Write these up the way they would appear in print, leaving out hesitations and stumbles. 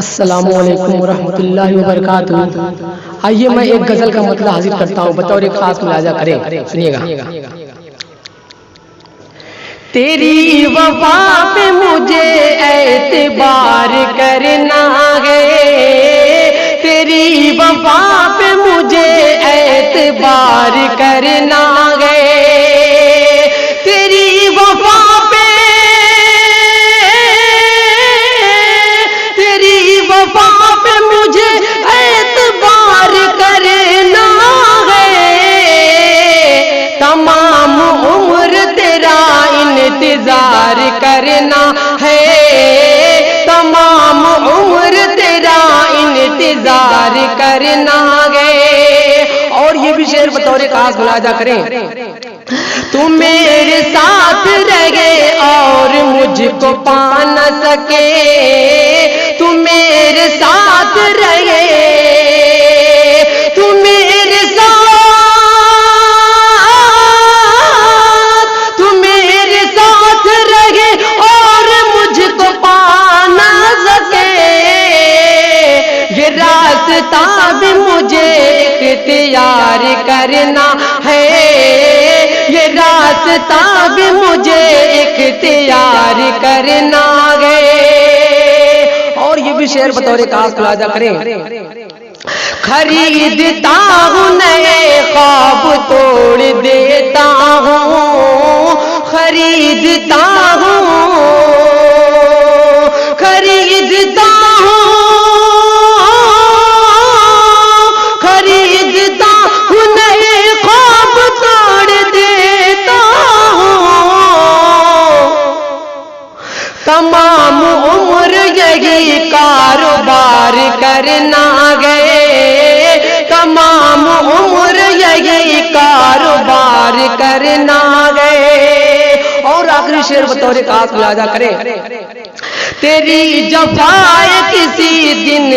السلام علیکم ورحمۃ اللہ وبرکاتہ۔ آئیے میں ایک غزل کا مطلب حاضر کرتا ہوں، بطور ایک خاص ملاحظہ کریں، سنیے گا۔ تیری وفا پہ مجھے اعتبار کرنا ہے، تیری وفا پہ مجھے اعتبار کرنا ہے، تیری وفا پہ، تیری وفا پہ مجھے اعتبار کرنا ہے، تمام عمر تیرا انتظار کرنا ہے، تمام عمر تیرا انتظار کرنا ہے۔ اور یہ بھی شعر بطور خاص ملاحظہ کریں۔ تو میرے ساتھ رہے اور مجھ کو پا نہ سکے، تو میرے ساتھ رہے، تو میرے ساتھ، تو میرے ساتھ رہے اور مجھ کو پا نہ سکے، یہ راستہ بھی مجھے اختیار کرنا ہے، یہ راستہ بھی مجھے اختیار کرنا ہے۔ اور یہ بھی شعر بطور خاص ملاحظہ کریں۔ خریدتا ہوں نئے خواب توڑ دیتا ہوں، خریدتا ہوں، خریدتا ہوں، خریدتا ہوں نئے خواب توڑ دیتا ہوں، تمام عمر یہی کاروبار کرنا گئے، تمام عمر یہی کاروبار کرنا گئے۔ اور آخری شعر بطور خاص ملاحظہ کریں۔ تیری جفائے کسی دن،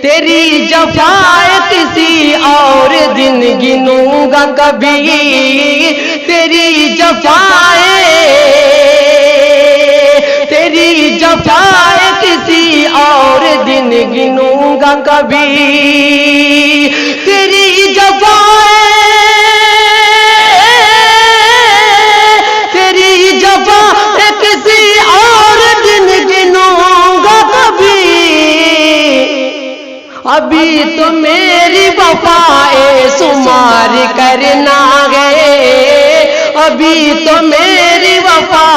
تیری جفائے کسی اور دن گنوں گا کبھی، تیری جفائے، تیری جفائے کسی اور دن گنوں گا کبھی، تیری جفائے، تیری جفائے کسی اور دن گنوں گا کبھی، ابھی تو میری وفائے شمار کرنا گئے، ابھی تو میری وفا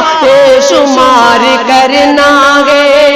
شمار کرنا گئے۔